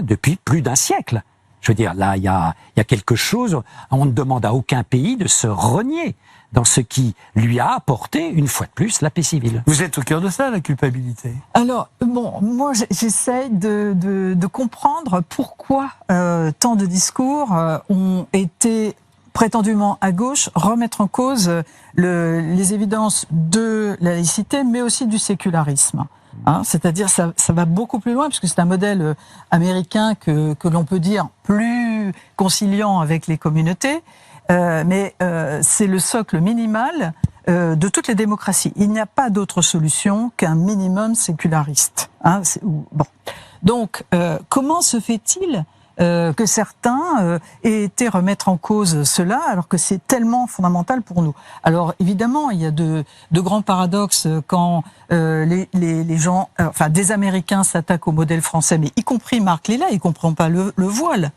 depuis plus d'un siècle. Je veux dire, là, il y a quelque chose, on ne demande à aucun pays de se renier dans ce qui lui a apporté, une fois de plus, la paix civile. Vous êtes au cœur de ça, la culpabilité? Alors, moi, j'essaie de comprendre pourquoi tant de discours ont été prétendument à gauche remettre en cause les évidences de la laïcité, mais aussi du sécularisme. C'est-à-dire, ça va beaucoup plus loin, puisque c'est un modèle américain que l'on peut dire plus conciliant avec les communautés, mais c'est le socle minimal de toutes les démocraties. Il n'y a pas d'autre solution qu'un minimum séculariste. Donc, comment se fait-il que certains aient été remettre en cause cela, alors que c'est tellement fondamental pour nous. Alors évidemment, il y a de grands paradoxes quand les gens, enfin des Américains s'attaquent au modèle français, mais y compris Marc Lilla, il comprend pas le voile.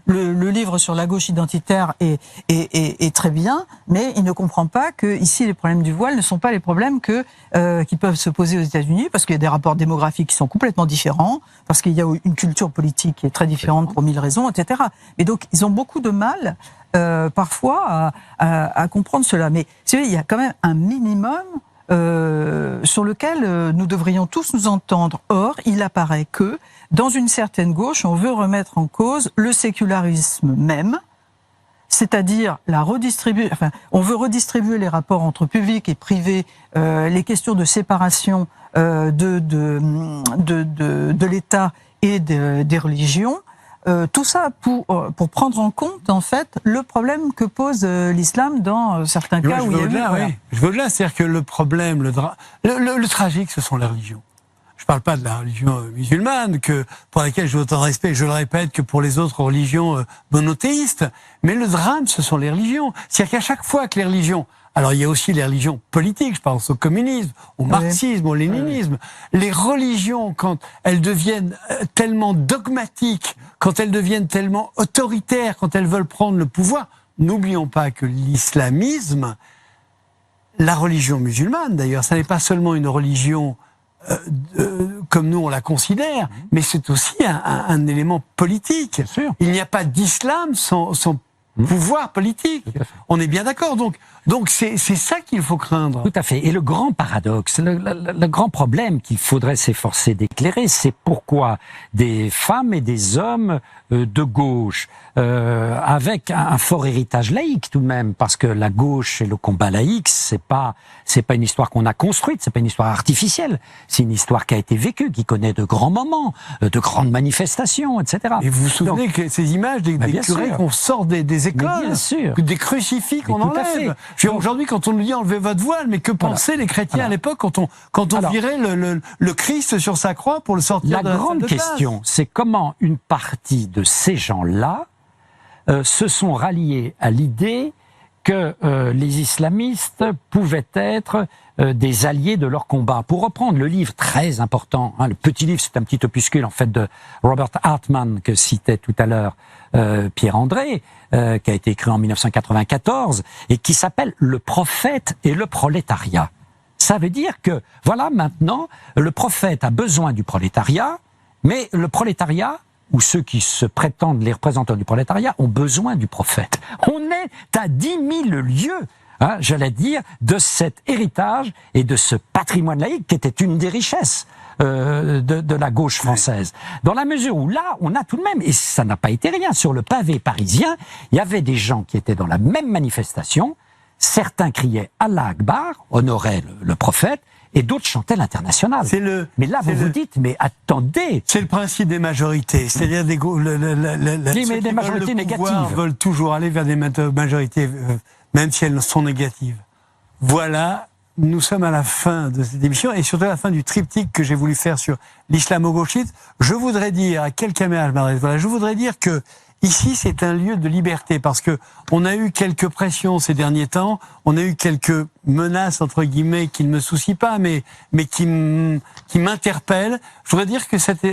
Le livre sur la gauche identitaire est très bien, mais il ne comprend pas que ici les problèmes du voile ne sont pas les problèmes qui peuvent se poser aux États-Unis, parce qu'il y a des rapports démographiques qui sont complètement différents, parce qu'il y a une culture politique qui est très différente pour 1000 raisons, etc. Mais donc ils ont beaucoup de mal parfois à comprendre cela. Mais il y a quand même un minimum sur lequel nous devrions tous nous entendre. Or, il apparaît que dans une certaine gauche, on veut remettre en cause le sécularisme même, c'est-à-dire on veut redistribuer les rapports entre public et privé, les questions de séparation de l'État et des religions. Tout ça pour prendre en compte en fait le problème que pose l'islam dans certains cas où il y a eu. Voilà. Je veux au-delà, c'est-à-dire que le problème, le tragique, ce sont les religions. Je ne parle pas de la religion musulmane, pour laquelle j'ai autant de respect, je le répète, que pour les autres religions monothéistes. Mais le drame, ce sont les religions. C'est-à-dire qu'à chaque fois que les religions... Alors il y a aussi les religions politiques, je pense au communisme, au marxisme, au léninisme. Les religions, quand elles deviennent tellement dogmatiques, quand elles deviennent tellement autoritaires, quand elles veulent prendre le pouvoir, n'oublions pas que l'islamisme, la religion musulmane d'ailleurs, ça n'est pas seulement une religion comme nous on la considère, mais c'est aussi un élément politique. Il n'y a pas d'islam sans pouvoir politique. On est bien d'accord. Donc c'est ça qu'il faut craindre. Tout à fait. Et le grand paradoxe, le grand problème qu'il faudrait s'efforcer d'éclairer, c'est pourquoi des femmes et des hommes de gauche, avec un fort héritage laïque tout de même, parce que la gauche et le combat laïque, c'est pas une histoire qu'on a construite, c'est pas une histoire artificielle, c'est une histoire qui a été vécue, qui connaît de grands moments, de grandes manifestations, etc. Et vous vous souvenez que ces images des curés qu'on sort des écoles, des crucifix qu'on enlève. Aujourd'hui, quand on nous dit enlevez votre voile, mais que pensaient les chrétiens à l'époque quand on virait le Christ sur sa croix pour le sortir de la grande question, c'est comment une partie de ces gens-là se sont ralliés à l'idée que les islamistes pouvaient être des alliés de leur combat. Pour reprendre le livre très important, le petit livre, c'est un petit opuscule en fait de Robert Hartman que citait tout à l'heure Pierre-André, qui a été écrit en 1994 et qui s'appelle « Le prophète et le prolétariat ». Ça veut dire que, voilà, maintenant, le prophète a besoin du prolétariat, mais le prolétariat, ou ceux qui se prétendent les représentants du prolétariat, ont besoin du prophète. On est à 10 000 lieues, j'allais dire, de cet héritage et de ce patrimoine laïque qui était une des richesses de la gauche française. Dans la mesure où là, on a tout de même, et ça n'a pas été rien, sur le pavé parisien, il y avait des gens qui étaient dans la même manifestation, certains criaient Allah Akbar, honoraient le prophète, et d'autres chantaient l'Internationale. Mais là, vous dites, mais attendez... C'est le principe des majorités, c'est-à-dire des majorités négatives veulent toujours aller vers des majorités, même si elles sont négatives. Voilà, nous sommes à la fin de cette émission, et surtout à la fin du triptyque que j'ai voulu faire sur l'islamo-gauchisme. Je voudrais dire, à quelle caméra je m'adresse, voilà, je voudrais dire que ici, c'est un lieu de liberté, parce que on a eu quelques pressions ces derniers temps, on a eu quelques menaces, entre guillemets, qui ne me soucient pas, mais qui m'interpellent. Je voudrais dire que cette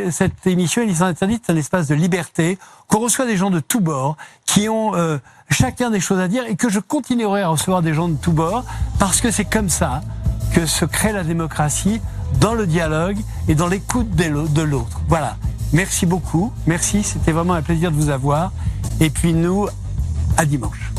émission, Émission Interdite, c'est un espace de liberté, qu'on reçoit des gens de tous bords, qui ont chacun des choses à dire, et que je continuerai à recevoir des gens de tous bords, parce que c'est comme ça que se crée la démocratie, dans le dialogue et dans l'écoute de l'autre. Voilà. Merci beaucoup, merci, c'était vraiment un plaisir de vous avoir. Et puis nous, à dimanche.